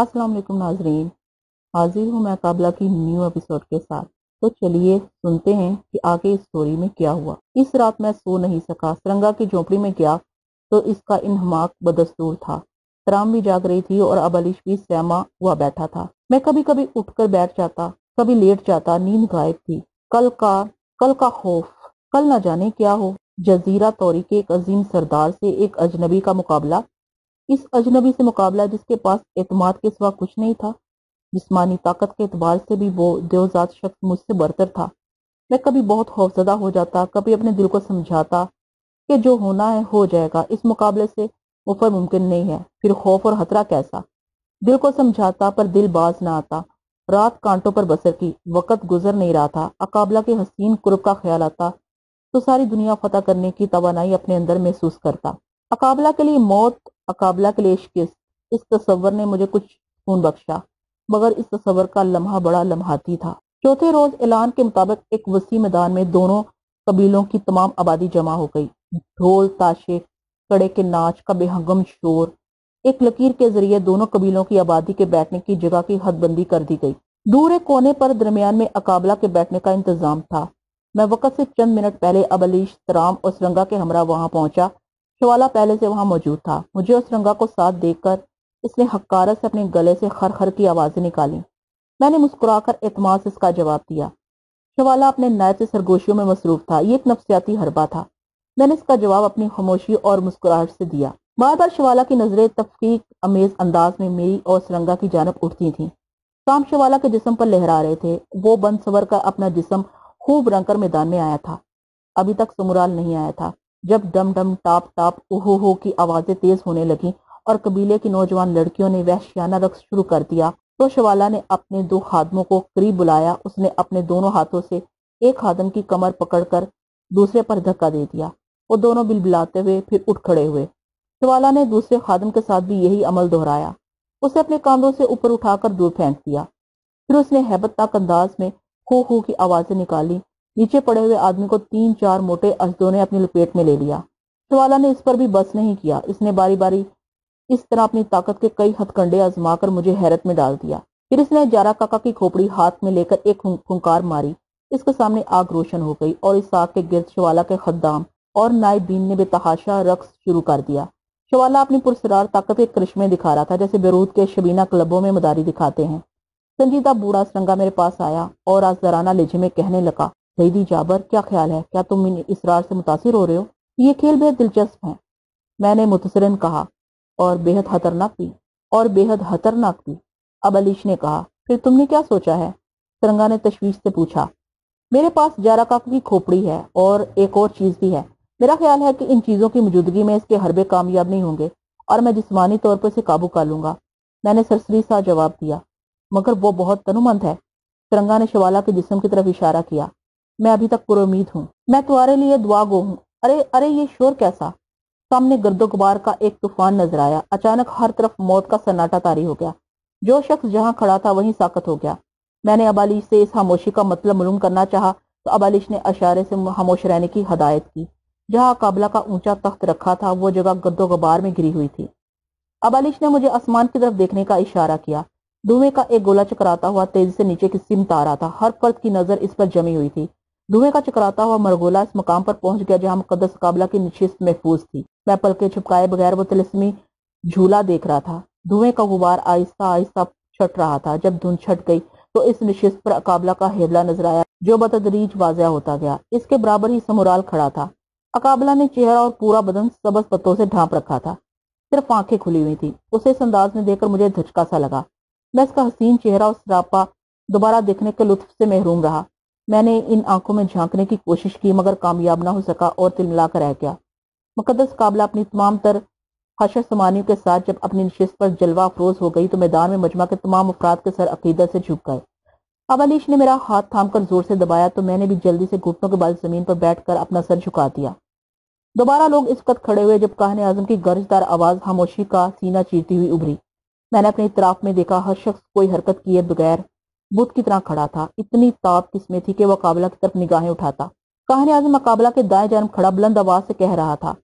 السلام علیکم ناظرین، حاضر ہوں میں قابلہ کی نیو ایپیسوڈ کے ساتھ۔ تو چلیے سنتے ہیں کہ آگے اس سٹوری میں کیا ہوا۔ اس رات میں سو نہیں سکا۔ سرنگا کی جھونپڑی میں گیا تو اس کا انہماک بدستور تھا۔ ترام بھی جاگ رہی تھی اور ابلیش بھی سہما ہوا بیٹھا تھا۔ میں کبھی کبھی اٹھ کر بیٹھ جاتا، کبھی لیٹ جاتا، نیند غائب تھی۔ کل کا خوف، کل نہ جانے کیا ہو۔ جزیرہ توری کے ایک عظیم سردار سے ایک اجنبی کا مقابلہ، اس اجنبی سے مقابلہ جس کے پاس اعتماد کے سوا کچھ نہیں تھا۔ جسمانی طاقت کے اعتبار سے بھی وہ دیوزات شخص مجھ سے برتر تھا۔ میں کبھی بہت خوفزدہ ہو جاتا، کبھی اپنے دل کو سمجھاتا کہ جو ہونا ہے ہو جائے گا، اس مقابلے سے مفر ممکن نہیں ہے، پھر خوف اور خطرہ کیسا۔ دل کو سمجھاتا پر دل باز نہ آتا۔ رات کانٹوں پر بسر کی، وقت گزر نہیں رہا تھا۔ اقابلہ کے حسین قرب کا خیال آتا تو ساری دنیا فتح کرنے کی توانائی اپنے اندر محسوس کرتا۔ اقابلہ کے لیے موت، اقابلہ کے لیے شکست، اس تصور نے مجھے کچھ سکون بخشا، مگر اس تصور کا لمحہ بڑا لمحاتی تھا۔ چوتھے روز اعلان کے مطابق ایک وسیع میدان میں دونوں قبیلوں کی تمام آبادی جمع ہو گئی۔ ڈھول، تاشے، کڑے کے ناچ کا بے ہنگم شور، ایک لکیر کے ذریعے دونوں قبیلوں کی آبادی کے بیٹھنے کی جگہ کی حد بندی کر دی گئی۔ دور ایک کونے پر درمیان میں اقابلہ کے بیٹھنے کا انتظام تھا۔ میں وقت سے چند منٹ پہلے ابلیش، ترام اور سرنگا کے ہمراہ وہاں پہنچا۔ شوالا پہلے سے وہاں موجود تھا۔ مجھے اور سرنگا کو ساتھ دیکھ کر اس نے حقارت سے اپنے گلے سے خر خر کی آوازیں نکالی۔ میں نے مسکرا کر اعتماد سے اس کا جواب دیا۔ شوالا اپنے نائب سے سرگوشیوں میں مصروف تھا۔ یہ ایک نفسیاتی حربہ تھا۔ میں نے اس کا جواب اپنی خاموشی اور مسکراہٹ سے دیا۔ بار بار شوالا کی نظریں تفقیق امیز انداز میں میری اور سرنگا کی جانب اٹھتی تھیں۔ سام شوالا کے جسم پر لہرا رہے تھے۔ وہ بند سور کا اپنا جسم خوب رنگ کر میدان میں آیا تھا۔ ابھی تک سمرال نہیں آیا تھا۔ جب ڈم ڈم ٹاپ ٹاپ اوہو ہو کی آوازیں تیز ہونے لگیں اور قبیلے کی نوجوان لڑکیوں نے وحشیانہ رقص شروع کر دیا تو شوالا نے اپنے دو خادموں کو قریب بلایا۔ اس نے اپنے دونوں ہاتھوں سے ایک خادم کی کمر پکڑ کر دوسرے پر دھکا دے دیا۔ وہ دونوں بلبلاتے ہوئے پھر اٹھ کھڑے ہوئے۔ شوالا نے دوسرے خادم کے ساتھ بھی یہی عمل دہرایا۔ اسے اپنے کاندھوں سے اوپر اٹھا کر دور پھینک دیا۔ پھر اس نے ہیبت ناک انداز میں ہو ہو کی آوازیں نکالی۔ نیچے پڑے ہوئے آدمی کو 3-4 موٹے اژدوں نے اپنی لپیٹ میں لے لیا۔ شوالا نے اس پر بھی بس نہیں کیا۔ اس نے باری باری اس طرح اپنی طاقت کے کئی ہتھ کنڈے آزما کر مجھے حیرت میں ڈال دیا۔ پھر اس نے جارا کاکا کی کھوپڑی ہاتھ میں لے کر ایک پھنکار ماری۔ اس کے سامنے آگ روشن ہو گئی اور اس آگ کے گرد شوالا کے خدام اور نائبین نے بے تحاشا رقص شروع کر دیا۔ شوالا اپنی پرسرار طاقت کے کرشمے دکھا رہا تھا، جیسے بیروت کے شبینہ کلبوں میں مداری دکھاتے ہیں۔ سنجیدہ بوڑھا سرنگا میرے پاس آیا اور آزدارانہ لہجے میں کہنے لگا، سیدی جابر، کیا خیال ہے؟ کیا تم ان اسرار سے متاثر ہو رہے ہو؟ یہ کھیل بہت دلچسپ ہیں۔ میں نے متصرن کہا، اور بے حد خطرناک بھی۔ ابلیش نے کہا، پھر تم نے کیا سوچا ہے؟ سرنگا نے تشویش سے پوچھا۔ میرے پاس جارا کاکا کی کھوپڑی ہے اور ایک اور چیز بھی ہے۔ میرا خیال ہے کہ ان چیزوں کی موجودگی میں اس کے حربے کامیاب نہیں ہوں گے اور میں جسمانی طور پر اسے قابو کر لوں گا۔ میں نے سرسری سا جواب دیا، مگر وہ بہت تنومند ہے۔ سرنگا نے شوالا کے جسم کی طرف اشارہ کیا۔ میں ابھی تک پر امید ہوں۔ میں تمہارے لیے دعا گو ہوں۔ ارے یہ شور کیسا؟ سامنے گرد و غبار کا ایک طوفان نظر آیا۔ اچانک ہر طرف موت کا سناٹا طاری ہو گیا۔ جو شخص جہاں کھڑا تھا وہیں ساکت ہو گیا۔ میں نے ابلیش سے اس خاموشی کا مطلب معلوم کرنا چاہا تو ابلیش نے اشارے سے خاموش رہنے کی ہدایت کی۔ جہاں قابلہ کا اونچا تخت رکھا تھا وہ جگہ گرد و غبار میں گھری ہوئی تھی۔ ابلیش نے مجھے آسمان کی طرف دیکھنے کا اشارہ کیا۔ دھوئیں کا ایک گولا چکراتا ہوا تیزی سے نیچے کی سمت آ رہا تھا۔ ہر فرد کی نظر اس پر جمی ہوئی تھی۔ دھوئیں کا چکراتا ہوا مرگولا اس مقام پر پہنچ گیا جہاں مقدس قابلہ کی نشست محفوظ تھی۔ میں پلکیں چھپکائے بغیر وہ طلسمی جھولا دیکھ رہا تھا۔ دھوئیں کا غبار آہستہ آہستہ چھٹ رہا تھا۔ جب دھند چھٹ گئی تو اس نشست پر قابلہ کا ہیبلا نظر آیا جو بتدریج واضح ہوتا گیا۔ اس کے برابر ہی سمورال کھڑا تھا۔ قابلہ نے چہرہ اور پورا بدن سبز پتوں سے ڈھانپ رکھا تھا، صرف آنکھیں کھلی ہوئی تھی۔ اسے اس انداز میں دیکھ کر مجھے دھچکا سا لگا۔ میں اس کا حسین چہرہ اور سراپا دوبارہ دیکھنے کے لطف سے محروم رہا۔ میں نے ان آنکھوں میں جھانکنے کی کوشش کی مگر کامیاب نہ ہو سکا اور تلملا کر رہ گیا۔ مقدس قابلہ اپنی تمام تر حشر سمانیوں کے ساتھ جب اپنی نشست پر جلوہ افروز ہو گئی تو میدان میں مجمع کے تمام افراد کے سر عقیدت سے جھک گئے۔ ابلیش نے میرا ہاتھ تھام کر زور سے دبایا تو میں نے بھی جلدی سے گھٹنوں کے بل زمین پر بیٹھ کر اپنا سر جھکا دیا۔ دوبارہ لوگ اس وقت کھڑے ہوئے جب کاہن اعظم کی گرجدار آواز خاموشی کا سینہ چیرتی ہوئی ابھری۔ میں نے اپنے اطراف میں دیکھا، ہر شخص کوئی حرکت کیے بغیر بت کی طرح کھڑا تھا۔ اتنی تاب کس میں تھی کہ وہ قابلہ کی طرف نگاہیں اٹھاتا۔ کاہن اعظم مقابلہ کے دائیں جانب کھڑا بلند آواز سے کہہ رہا تھا،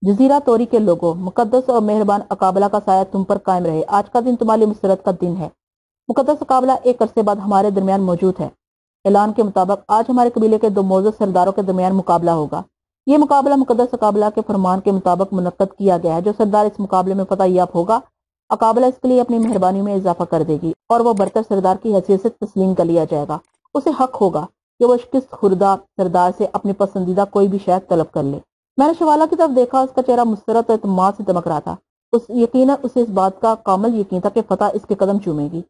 جزیرہ توری کے لوگوں، مقدس اور مہربان اقابلہ کا سایہ تم پر قائم رہے۔ آج کا دن تمہارے لیے مسرت کا دن ہے۔ مقدس اقابلہ ایک عرصے بعد ہمارے درمیان موجود ہے۔ اعلان کے مطابق آج ہمارے قبیلے کے 2 معزز سرداروں کے درمیان مقابلہ ہوگا۔ یہ مقابلہ مقدس اقابلہ کے فرمان کے مطابق منعقد کیا گیا ہے۔ جو سردار اس مقابلے میں فتح یاب ہوگا، اقابلہ اس کے لیے اپنی مہربانی میں اضافہ کر دے گی اور وہ برتر سردار کی حیثیت سے تسلیم کر لیا جائے گا۔ اسے حق ہوگا کہ وہ شکست خوردہ سردار سے اپنی پسندیدہ کوئی بھی شے طلب کر لے۔ میں نے شوالا کی طرف دیکھا، اس کا چہرہ مسرت اور اعتماد سے دمک رہا تھا۔ یقیناً اسے اس بات کا کامل یقین تھا کہ فتح اس کے قدم چومے گی۔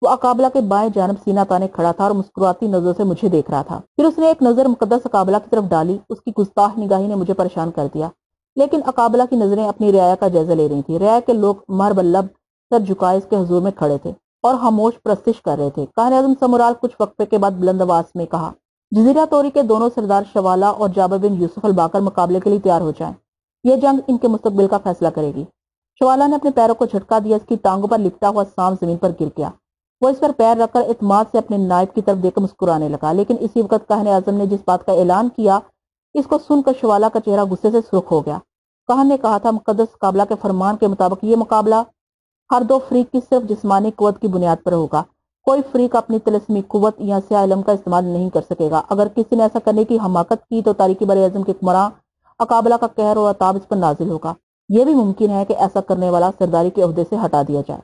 وہ اقابلہ کے بائیں جانب سینہ تانے کھڑا تھا اور مسکراتی نظروں سے مجھے دیکھ رہا تھا۔ پھر اس نے ایک نظر مقدس اقابلہ کی طرف ڈالی۔ اس کی گستاخ نگاہی نے مجھے پریشان کر دیا، لیکن اقابلہ کی نظریں اپنی رعایا کا جائزہ لے رہی تھیں۔ رعایا کے لوگ مربلب سر جھکائے اس کے حضور میں کھڑے تھے اور خاموش پرستش کر رہے تھے۔ کاہن اعظم سمورال کچھ وقفے کے بعد بلند آواز میں کہا، جزیرہ توری کے دونوں سردار شوالا اور جابر بن یوسف الباقر مقابلے کے لیے تیار ہو جائیں۔ یہ جنگ ان کے مستقبل کا فیصلہ کرے گی۔ شوالا نے اپنے پیروں کو جھٹکا دیا۔ اس کی ٹانگوں پر لپٹا ہوا سام زمین پر گر گیا۔ وہ اس پر پیر رکھ کر اعتماد سے اپنے نائب کی طرف دیکھ کر مسکرانے لگا، لیکن اسی وقت کاہن اعظم نے جس بات کا اعلان کیا، اس کو سن کر شوالا کا چہرہ غصے سے سرخ ہو گیا۔ کاہن نے کہا تھا، مقدس اقابلہ کے فرمان کے مطابق یہ مقابلہ ہر 2 فریق کی صرف جسمانی قوت کی بنیاد پر ہوگا۔ کوئی فریق اپنی طلسمی قوت یا سیاہ علم کا استعمال نہیں کر سکے گا۔ اگر کسی نے ایسا کرنے کی حماقت کی تو تاریخی بر اعظم کے حکمراں اقابلہ کا قہر اور عتاب اس پر نازل ہوگا۔ یہ بھی ممکن ہے کہ ایسا کرنے والا سرداری کے عہدے سے ہٹا دیا جائے۔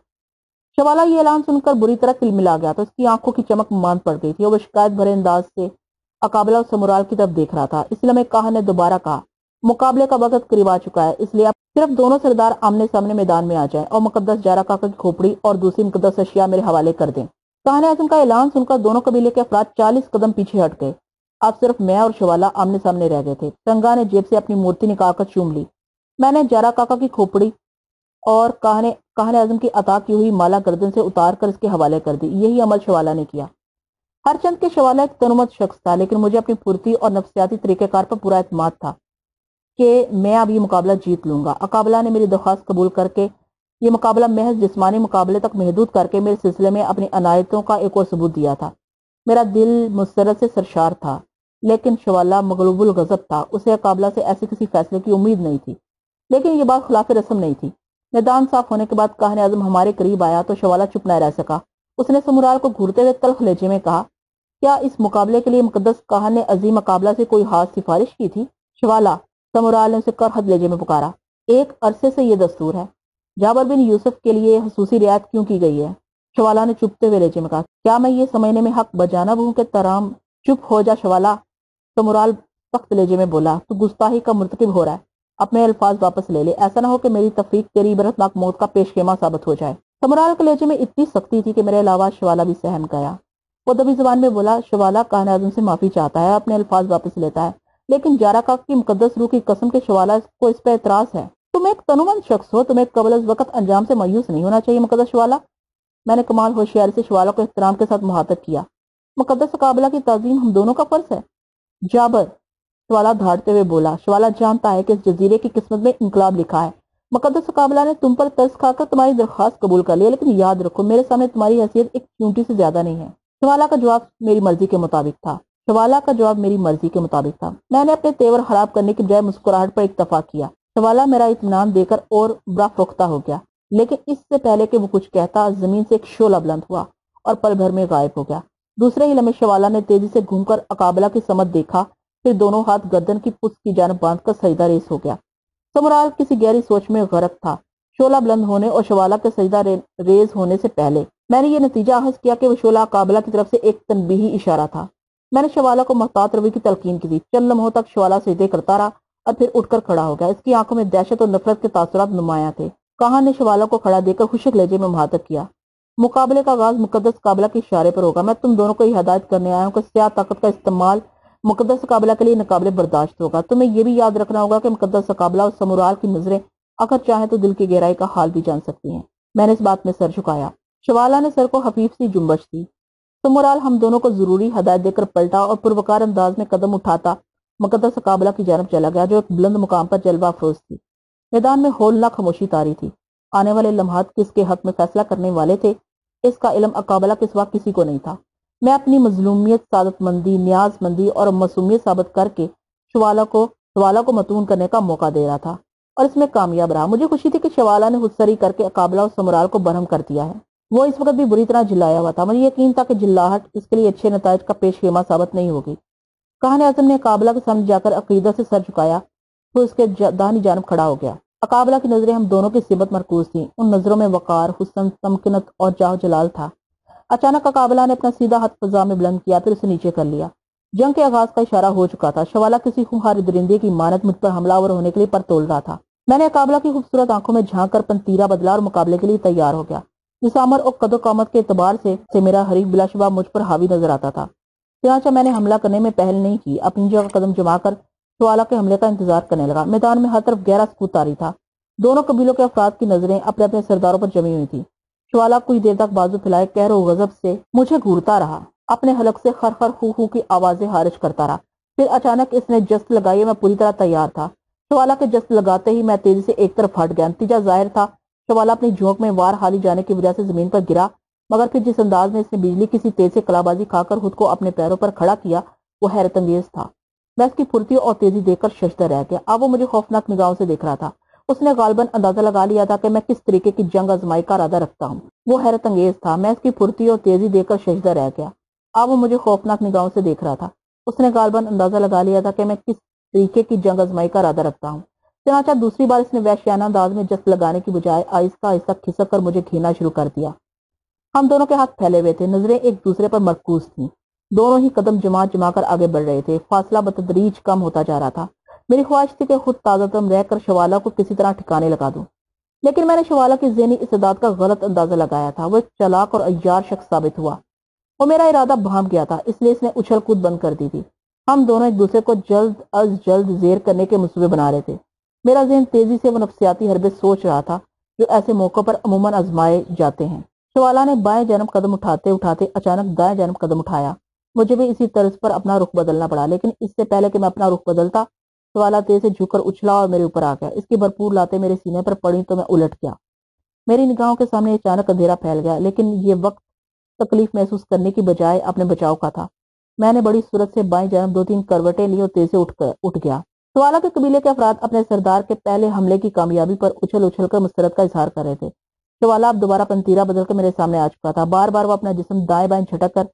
شوالا یہ اعلان سن کر بری طرح تلملا گیا، تو اس کی آنکھوں کی چمک ماند پڑ گئی تھی اور وہ شکایت بھرے انداز سے اقابلہ اور سمورال کی طرف دیکھ رہا تھا۔ اس لمحے کاہن نے دوبارہ کہا، مقابلے کا وقت قریب آ چکا ہے، اس لیے اب صرف دونوں سردار آمنے سامنے میدان میں آ جائیں اور مقدس جارا کاکا کی کھوپڑی اور دوسری مقدس اشیاء میرے حوالے کر دیں۔ کاہن اعظم کا اعلان سن کر دونوں قبیلے کے افراد 40 قدم پیچھے ہٹ گئے۔ اب صرف میں اور شوالا آمنے سامنے رہ گئے تھے۔ رنگا نے جیب سے اپنی مورتی نکال کر چوم لی۔ میں نے جارا کاکا کی کھوپڑی اور کاہن اعظم کی عطا کی ہوئی مالا گردن سے اتار کر اس کے حوالے کر دی۔ یہی عمل شوالا نے کیا۔ ہر چند کے شوالا ایک تنومت شخص تھا، لیکن مجھے اپنی پھرتی اور نفسیاتی طریقہ کار پر پورا اعتماد تھا کہ میں اب یہ مقابلہ جیت لوں گا۔ اقابلہ نے میری درخواست قبول کر کے یہ مقابلہ محض جسمانی مقابلے تک محدود کر کے میرے سلسلے میں اپنی عنایتوں کا ایک اور ثبوت دیا تھا۔ میرا دل مسرت سے سرشار تھا، لیکن شوالا مغلوب الغضب تھا۔ اسے اقابلہ سے ایسے کسی فیصلے کی امید نہیں تھی، لیکن یہ بات خلاف رسم نہیں تھی۔ میدان صاف ہونے کے بعد کاہن اعظم ہمارے قریب آیا تو شوالا چپ نہ رہ سکا۔ اس نے سمورال کو گھورتے ہوئے تلخ لہجے میں کہا، کیا اس مقابلے کے لیے مقدس کاہن نے عظیم اقابلہ سے کوئی خاص سفارش کی تھی؟ شوالا، سمورال نے اسے کرہت لہجے میں پکارا، ایک عرصے سے یہ دستور ہے۔ جابر بن یوسف کے لیے خصوصی رعایت کیوں کی گئی ہے؟ شوالا نے چپتے ہوئے لہجے میں کہا، کیا میں یہ سمجھنے میں حق بجانب ہوں کہ ترام؟ چپ ہو جا شوالا، سمورال سخت لہجے میں بولا، تو گستاخی کا مرتکب ہو رہا ہے۔ اپنے الفاظ واپس لے لے، ایسا نہ ہو کہ میری تفریق تیری عبرتناک موت کا پیش خیمہ ثابت ہو جائے۔ سمورال کے لہجے میں اتنی سختی تھی کہ میرے علاوہ شوالا بھی سہم گیا۔ وہ دبی زبان میں بولا، شوالا کاہن اعظم سے معافی چاہتا ہے، اپنے الفاظ واپس لیتا ہے، لیکن جارا کاکا کی مقدس روح کی قسم کے شوالا کو اس پہ اعتراض ہے۔ تم ایک تنومند شخص ہو، تمہیں قبل از وقت انجام سے مایوس نہیں ہونا چاہیے مقدس شوالا۔ میں نے کمال ہوشیاری سے شوالا کو احترام کے ساتھ مخاطب کیا۔ مقدس اقابلہ کی تعظیم ہم دونوں کا فرض ہے۔ جابر، شوالا دھاڑتے ہوئے بولا، شوالا جانتا ہے کہ اس جزیرے کی قسمت میں انقلاب لکھا ہے۔ مقدس اقابلہ نے تم پر ترس کھا کر تمہاری درخواست قبول کر لیا، لیکن یاد رکھو میرے سامنے تمہاری حیثیت ایک چونٹی سے زیادہ نہیں ہے۔ شوالا کا جواب میری مرضی کے مطابق تھا۔ میں نے اپنے تیور خراب کرنے کی بجائے مسکراہٹ پر اکتفا کیا۔ شوالا میرا اطمینان دے کر اور برافروختہ ہو گیا، لیکن اس سے پہلے کہ وہ کچھ کہتا، زمین سے ایک شعلہ بلند ہوا اور پل بھر میں غائب ہو گیا۔ دوسرے ہی لمحے شوالا نے تیزی سے گھوم کر اقابلہ کی سمت دیکھا، پھر دونوں ہاتھ گردن کی پشت کی جانب باندھ کر سجدہ ریز ہو گیا۔ سمورال کسی گہری سوچ میں غرق تھا۔ شعلہ بلند ہونے اور شوالا کے سجدہ ریز ہونے سے پہلے میں نے یہ نتیجہ اخذ کیا کہ وہ شعلہ اقابلہ کی طرف سے ایک تنبیہی اشارہ تھا۔ میں نے شوالا کو محتاط روی کی تلقین کی تھی۔ چند لمحوں تک شوالا سجدے کرتا رہا اور پھر اٹھ کر کھڑا ہو گیا۔ اس کی آنکھوں میں دہشت اور نفرت کے تاثرات نمایاں تھے۔ کاہن نے شوالا کو کھڑا دیکھ کر خشک لہجے میں مخاطب کیا، مقابلے کا آغاز مقدس اقابلہ کے اشارے پر ہوگا۔ میں تم دونوں کو یہ ہدایت کرنے آیا ہوں کہ سیاہ طاقت کا استعمال مقدس اقابلہ کے لیے ناقابل برداشت ہوگا۔ تمہیں یہ بھی یاد رکھنا ہوگا کہ مقدس اقابلہ اور سمورال کی نظریں اگر چاہیں تو دل کی گہرائی کا حال بھی جان سکتی ہیں۔ میں نے اس بات میں سر جھکایا۔ شوالا نے سر کو خفیف سی جنبش دی۔ سمورال ہم دونوں کو ضروری ہدایت دے کر پلٹا اور پروکار انداز میں قدم اٹھاتا مقدس اقابلہ کی جانب چلا گیا، جو ایک بلند مقام پر جلوہ افروز تھی۔ میدان میں ہولناک خاموشی طاری تھی۔ آنے والے لمحات کس کے حق میں فیصلہ کرنے والے تھے، اس کا علم اقابلہ کے سوا کسی کو نہیں تھا۔ میں اپنی مظلومیت، سعادت مندی، نیاز مندی اور معصومیت ثابت کر کے شوالا کو متون کرنے کا موقع دے رہا تھا۔ اور اس میں کامیاب رہا۔ مجھے خوشی تھی کہ شوالا نے خودسری کر کے قابلہ اور سمرال کو برہم کر دیا ہے۔ وہ اس وقت بھی بری طرح جلایا ہوا تھا۔ مجھے یقین تھا کہ جلاہٹ اس کے لیے اچھے نتائج کا پیش خیمہ ثابت نہیں ہوگی۔ کہان اعظم نے قابلہ کے سامنے جا کر عقیدت سے سر جھکایا تو اس کے داہنی جانب کھڑا ہو گیا۔ قابلہ کی نظریں ہم دونوں کی سمت مرکوز تھیں۔ ان نظروں میں وقار، حسن، تمکنت اور جاہ جلال تھا۔ اچانک قابلہ نے اپنا سیدھا ہاتھ فضا میں بلند کیا، پھر اسے نیچے کر لیا۔ جنگ کے آغاز کا اشارہ ہو چکا تھا۔ شوالا کسی خونخوار درندے کی مانند مجھ پر حملہ آور ہونے کے لیے پر تول رہا تھا۔ میں نے قابلہ کی خوبصورت آنکھوں میں جھانک کر پنتیرا بدلا اور مقابلے کے لیے تیار ہو گیا۔ جسامت اور قد و قامت کے اعتبار سے میرا حریف بلا شبہ مجھ پر حاوی نظر آتا تھا۔ چنانچہ میں نے حملہ کرنے میں پہل نہیں کی، اپنی جگہ قدم جما کر شوالا کے حملے کا انتظار کرنے لگا۔ میدان میں ہر طرف گہرا سکوت طاری تھا۔ دونوں قبیلوں کے افراد کی نظریں اپنے اپنے سرداروں پر جمی ہوئی تھی۔ شوالا کچھ دیر تک بازو پھیلائے قہر و غضب سے مجھے گھورتا رہا، اپنے حلق سے خر خر خو خو کی آوازیں خارج کرتا رہا۔ پھر اچانک اس نے جست لگائی، میں پوری طرح تیار تھا۔ شوالا کے جست لگاتے ہی میں تیزی سے ایک طرف ہٹ گیا۔ نتیجہ ظاہر تھا، شوالا اپنی جھونک میں وار حالی جانے کی وجہ سے زمین پر گرا، مگر پھر جس انداز میں اس نے بجلی کی سی تیز سے کلابازی کھا کر خود کو اپنے پیروں پر کھڑا کیا وہ حیرت انگیز تھا۔ میں اس کی پھرتی اور تیزی دیکھ کر ششدر رہ گیا۔ اب وہ مجھے خوفناک نگاہوں سے دیکھ رہا تھا۔ اس نے غالباً اندازہ لگا لیا تھا کہ میں کس طریقے کی جنگ آزمائی کا ارادہ رکھتا ہوں۔ وہ حیرت انگیز تھا۔ میں اس کی پھرتی اور تیزی دیکھ کر ششدر رہ گیا۔ اب وہ مجھے خوفناک نگاہوں سے دیکھ رہا تھا۔ اس نے غالباً اندازہ لگا لیا تھا کہ میں کس طریقے کی جنگ آزمائی کا ارادہ رکھتا ہوں۔ چنانچہ دوسری بار اس نے وحشیانہ انداز میں جست لگانے کی بجائے آہستہ آہستہ کھسک کر مجھے گھیرنا شروع کر دیا۔ ہم دونوں کے ہاتھ پھیلے ہوئے تھے، نظریں ایک دوسرے پر مرکوز تھیں۔ دونوں ہی قدم جما جما کر آگے بڑھ رہے تھے۔ فاصلہ بتدریج کم ہوتا جا رہا تھا۔ میری خواہش تھی کہ خود تازہ دم رہ کر شوالا کو کسی طرح ٹھکانے لگا دوں، لیکن میں نے شوالا کی ذہنی استعداد کا غلط اندازہ لگایا تھا۔ وہ ایک چالاک اور عیار شخص ثابت ہوا۔ وہ میرا ارادہ بھانپ گیا تھا، اس لیے اس نے اچھل کود بند کر دی تھی۔ ہم دونوں ایک دوسرے کو جلد از جلد زیر کرنے کے منصوبے بنا رہے تھے۔ میرا ذہن تیزی سے وہ نفسیاتی حربے سوچ رہا تھا جو ایسے موقعوں پر عموماً آزمائے جاتے ہیں۔ شوالا نے بائیں جانب قدم اٹھاتے اٹھاتے اچانک دائیں جانب قدم اٹھایا۔ مجھے بھی اسی طرز پر اپنا رخ بدلنا پڑا، لیکن اس سے پہلے کہ میں اپنا رخ بدلتا، شوالا تیز سے جھک کر اچھلا اور میرے اوپر آ گیا۔ اس کی بھرپور لاتیں میرے سینے پر پڑی تو میں الٹ گیا۔ میری نگاہوں کے سامنے اچانک اندھیرا پھیل گیا، لیکن یہ وقت تکلیف محسوس کرنے کی بجائے اپنے بچاؤ کا تھا۔ میں نے بڑی صورت سے بائیں جانب 2-3 کروٹیں لی اور تیز سے اٹھ گیا۔ شوالا کے قبیلے کے افراد اپنے سردار کے پہلے حملے کی کامیابی پر اچھل اچھل کر مسرت کا اظہار کر رہے تھے۔ شوالا اب دوبارہ پنتیرا بدل کر میرے سامنے آ چکا تھا۔ بار بار وہ اپنا جسم دائیں بائیں جھٹک کر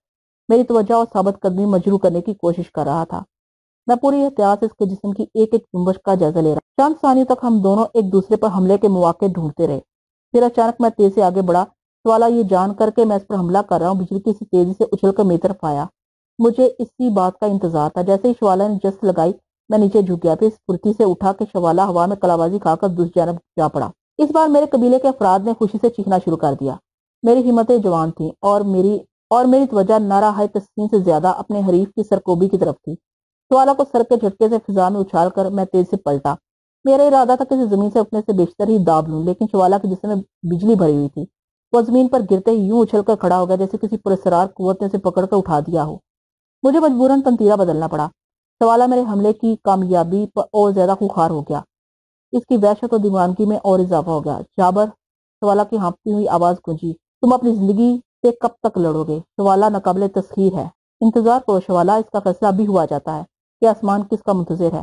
میری توجہ اور ثابت قدمی مجروح کرنے کی کوشش کر رہا تھا۔ میں پوری احتیاط سے اس کے جسم کی ایک ایک جنبش کا جائزہ لے رہا۔ چند ثانیوں تک ہم دونوں ایک دوسرے پر حملے کے مواقع ڈھونڈتے رہے۔ پھر اچانک میں تیز سے آگے بڑھا۔ شوالا یہ جان کر کے میں اس پر حملہ کر رہا ہوں بجلی کی سی تیزی سے اچھل کر میری طرف آیا۔ مجھے اسی بات کا انتظار تھا۔ جیسے ہی شوالا نے جست لگائی میں نیچے جھک گیا، پھر اس پھرتی سے اٹھا کہ شوالا ہوا میں کلابازی کھا کر دوسری جانب جا پڑا۔ اس بار میرے قبیلے کے افراد نے خوشی سے چیخنا شروع کر دیا۔ میری ہمتیں جوان تھیں اور میری توجہ ناراحِ تسکین سے زیادہ اپنے حریف کی سرکوبی کی طرف تھی۔ شوالا کو سر کے جھٹکے سے فضا میں اچھال کر میں تیز سے پلٹا۔ میرا ارادہ تھا کہ اسے زمین سے اٹھنے سے بیشتر ہی داب لوں، لیکن شوالا کے جسم میں بجلی بھری ہوئی تھی۔ وہ زمین پر گرتے ہی یوں اچھل کر کھڑا ہو گیا جیسے کسی پراسرار قوت نے اسے پکڑ کر اٹھا دیا ہو۔ مجھے مجبوراً پنتیرا بدلنا پڑا۔ شوالا میرے حملے کی کامیابی پر اور زیادہ خوخار ہو گیا۔ اس کی وحشت اور دیوانگی میں اور اضافہ ہو گیا۔ جابر، شوالا کی ہانپتی ہوئی آواز گونجی، تم اپنی زندگی سے کب تک لڑو گے؟ شوالا ناقابل تسخیر ہے۔ انتظار کرو شوالا، اس کا فیصلہ ابھی ہوا جاتا ہے کہ آسمان کس کا منتظر ہے،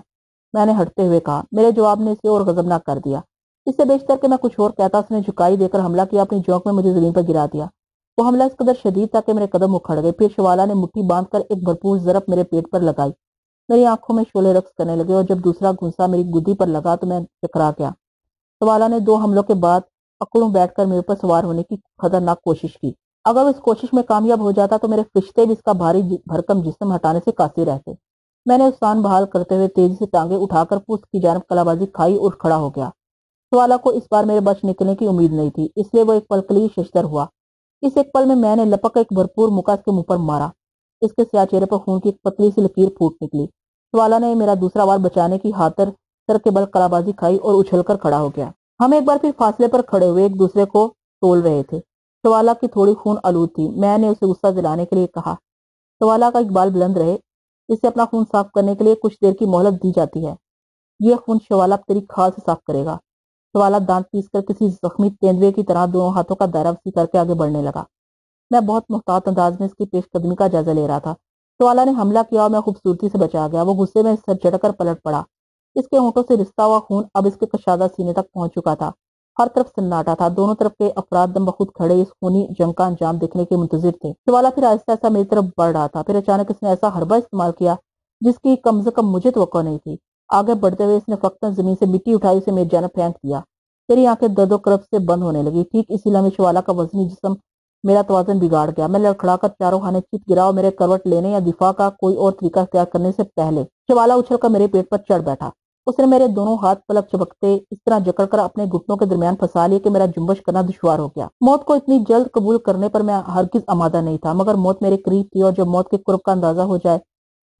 میں نے ہٹتے ہوئے کہا۔ میرے جواب نے اسے اور غضبناک کر دیا۔ اس سے بیشتر کہ میں کچھ اور کہتا، اس نے جھکائی دے کر حملہ کیا، اپنی جھونک میں مجھے زمین پر گرا دیا۔ وہ حملہ اس قدر شدید تھا کہ میرے قدم اکھڑ گئے۔ پھر شوالا نے مٹھی باندھ کر ایک بھرپور ضرب میرے پیٹ پر لگائی۔ میری آنکھوں میں شعلے رقص کرنے لگے اور جب دوسرا گھونسا میری گدی پر لگا تو میں چکرا گیا۔ شوالا نے 2 حملوں کے بعد اکڑوں بیٹھ کر میرے اوپر سوار ہونے کی خطرناک کوشش کی۔ اگر وہ اس کوشش میں کامیاب ہو جاتا تو میرے فرشتے بھی اس کا بھاری بھرکم جسم ہٹانے سے قاصر رہتے۔ میں نے اسان بحال کرتے ہوئے تیزی سے ٹانگیں اٹھا کر پوست کی جانب کلابازی کھائی اور کھڑا ہو گیا۔ شوالا کو اس بار میرے بچ نکلنے کی امید نہیں تھی، اس لیے وہ ایک پل کے لیے ششدر ہوا۔ اس ایک پل میں نے لپک کر ایک بھرپور مکہ اس کے منہ پر مارا۔ اس کے سیاہ چہرے پر خون کی ایک پتلی سی لکیر پھوٹ نکلی۔ شوالا نے میرا دوسرا وار بچانے کی خاطر سر کے بل کلابازی کھائی اور اچھل کر کھڑا ہو گیا۔ ہم ایک بار پھر فاصلے پر کھڑے ہوئے ایک دوسرے کو تول رہے تھے۔ شوالا کی تھوڑی خون آلود تھی۔ میں نے اسے غصہ دلانے کے لیے کہا، شوالا کا اقبال بلند رہے، اسے اپنا خون صاف کرنے کے لیے کچھ دیر کی مہلت دی جاتی ہے۔ یہ خون شوالا تیری کھال سے صاف کرے گا۔ شوالا دانت پیس کر کسی زخمی تیندوے کی طرح دونوں ہاتھوں کا دائرہ وسیع کر کے آگے بڑھنے لگا۔ میں بہت محتاط انداز میں اس کی پیش قدمی کا جائزہ لے رہا تھا۔ شوالا نے حملہ کیا اور میں خوبصورتی سے بچا گیا۔ وہ غصے میں سر جھٹک کر پلٹ پڑا۔ اس کے ہونٹوں سے رستا ہوا خون اب اس کے کشادہ سینے تک پہنچ چکا تھا۔ ہر طرف سناٹا تھا، دونوں طرف کے افراد دم بخود کھڑے اس خونی جنگ کا انجام دیکھنے کے منتظر تھے۔ شوالا پھر آہستہ آہستہ میری طرف بڑھ رہا تھا، پھر اچانک اس نے ایسا حربہ استعمال کیا جس کی کم از کم مجھے توقع نہیں تھی۔ آگے بڑھتے ہوئے اس نے فقط زمین سے مٹی اٹھائی، اسے میری جانب پھینک دیا۔ میری آنکھیں درد و کرب سے بند ہونے لگی۔ ٹھیک اسی لمحے شوالا کا وزنی جسم میرا توازن بگاڑ گیا۔ میں لڑکھڑا کر چاروں خانے چت گرا اور میرے کروٹ لینے یا دفاع کا کوئی اور طریقہ اختیار کرنے سے پہلے شوالا اچھل کر میرے پیٹ پر چڑھ بیٹھا۔ اس نے میرے دونوں ہاتھ پلک چبکتے اس طرح جکڑ کر اپنے گھٹنوں کے درمیان پھنسا لیے کہ میرا جنبش کرنا دشوار ہو گیا۔ موت کو اتنی جلد قبول کرنے پر میں ہرگز آمادہ نہیں تھا، مگر موت میرے قریب تھی اور جب موت کے قرب کا اندازہ ہو جائے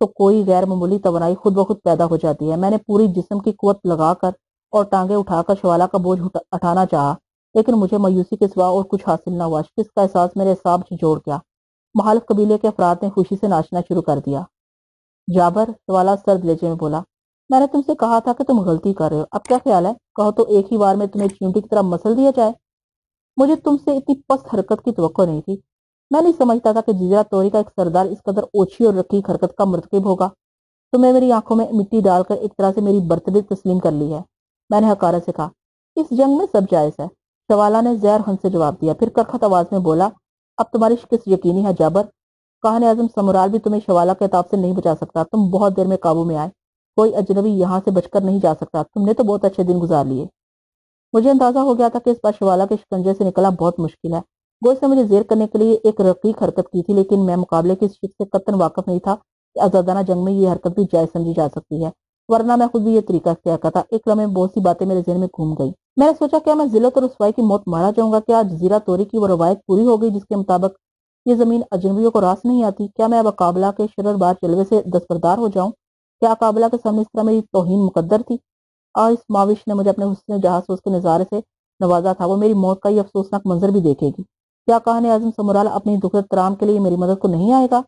تو کوئی غیر معمولی توانائی خود بخود پیدا ہو جاتی ہے۔ میں نے پوری جسم کی قوت لگا کر اور ٹانگیں اٹھا کر شوالا کا بوجھ اٹھانا چاہا، لیکن مجھے مایوسی کے سوا اور کچھ حاصل نہ ہوا۔ شکست کا احساس میرے اعصاب جھنجھوڑ گیا۔ مخالف قبیلے کے افراد نے خوشی سے ناچنا شروع کر دیا۔ جابر، شوالا سرد لہجے میں بولا، میں نے تم سے کہا تھا کہ تم غلطی کر رہے ہو، اب کیا خیال ہے؟ کہو تو ایک ہی بار میں تمہیں چیونٹی کی طرح مسل دیا جائے۔ مجھے تم سے اتنی پست حرکت کی توقع نہیں تھی۔ میں نہیں سمجھتا تھا کہ جزیرہ توری کا ایک سردار اس قدر اوچھی اور رقیق حرکت کا مرتکب ہوگا۔ تمہیں میری آنکھوں میں مٹی ڈال کر ایک طرح سے میری برتری تسلیم کر لی ہے۔ میں نے حقارت سے کہا، اس جنگ میں سب جائز ہے۔ شوالا نے زہر ہن سے جواب دیا، پھر کرخت آواز میں بولا، اب تمہاری شکست یقینی ہے جابر۔ کاہن اعظم سمورال بھی تمہیں شوالا کے عتاب سے نہیں بچا سکتا۔ تم بہت دیر میں قابو میں آئے، کوئی اجنبی یہاں سے بچ کر نہیں جا سکتا۔ تم نے تو بہت اچھے دن گزار لیے۔ مجھے اندازہ ہو گیا تھا کہ اس بار شوالا کے شکنجے سے نکلنا بہت مشکل ہے۔ وہ اس نے مجھے زیر کرنے کے لیے ایک رقیق حرکت کی تھی، لیکن میں مقابلے کی اس شکل سے قطعاً واقف نہیں تھا کہ آزادانہ جنگ میں یہ حرکت بھی جائز سمجھی جا سکتی ہے، ورنہ میں خود بھی یہ طریقہ اختیار کرتا۔ ایک لمحے میں بہت سی باتیں میرے ذہن میں گھوم گئی۔ میں نے سوچا، کیا میں ذلت اور رسوائی کی موت مارا جاؤں گا؟ کیا جزیرہ توری کی وہ روایت پوری ہو گئی جس کے مطابق یہ زمین اجنبیوں کو راس نہیں آتی؟ کیا میں اب اقابلہ کے شرر بار جلوے سے دستبردار ہو جاؤں؟ کیا اقابلہ کے سامنے اس طرح میری توہین مقدر تھی؟ اور اس ماوش نے مجھے اپنے حسن جہاسوس کے نظارے سے نوازا تھا، وہ میری موت کا یہ افسوسناک منظر بھی دیکھے گی۔ کیا کاہن اعظم سمورال اپنی دکھد ترام کے لیے میری مدد کو نہیں آئے گا؟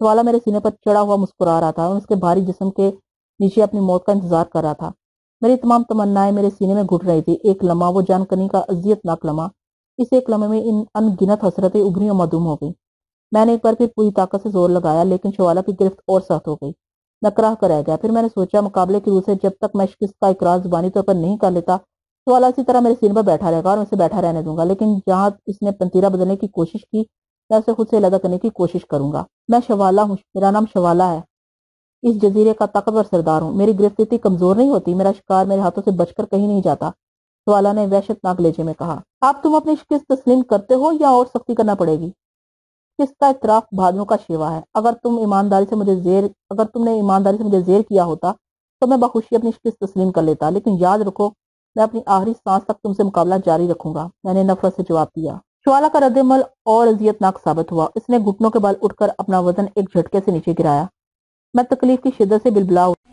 شوالا میرے سینے پر چڑھا ہوا مسکرا رہا تھا اور اس کے بھاری جسم کے نیچے اپنی موت کا انتظار کر رہا تھا۔ میری تمام تمنائیں میرے سینے میں گھٹ رہی تھی۔ ایک لمحہ، وہ جان کنی کا اذیت ناک لمحہ، اس ایک لمحے میں ان گنت حسرتیں ابھری اور معدوم ہو گئی۔ میں نے ایک بار پھر پوری طاقت سے زور لگایا، لیکن شوالا کی گرفت اور سخت ہو گئی۔ میں کراہ کر رہ گیا۔ پھر میں نے سوچا، مقابلے کی روح سے جب تک میں شکست کا اقرار زبانی طور پر نہیں کر لیتا، شوالا اسی طرح میرے سینے پر بیٹھا رہے گا اور میں اسے بیٹھا رہنے دوں گا، لیکن جہاں اس نے پنتیرا بدلنے کی کوشش کی، میں اسے خود سے علیحدہ کرنے کی کوشش کروں گا۔ میں شوالا ہوں، میرا نام شوالا ہے، اس جزیرے کا طاقتور سردار ہوں۔ میری گرفت اتنی کمزور نہیں ہوتی، میرا شکار میرے ہاتھوں سے بچ کر کہیں نہیں جاتا۔ شوالا نے وحشتناک لہجے میں کہا، اب تم اپنی شکست تسلیم کرتے ہو یا اور سختی کرنا پڑے گی؟ شکست کا اعتراف بہادروں کا شیوا ہے۔ اگر تم نے ایمانداری سے مجھے زیر کیا ہوتا تو میں بخوشی اپنی شکست تسلیم کر لیتا، لیکن یاد رکھو، میں اپنی آخری سانس تک تم سے مقابلہ جاری رکھوں گا۔ میں نے نفرت سے جواب دیا۔ شوالا کا رد عمل اور اذیت ناک ثابت ہوا۔ اس نے گھٹنوں کے بل اٹھ کر اپنا وزن ایک جھٹکے سے نیچے گرایا۔ میں تکلیف کی شدت سے بلبلا اٹھا۔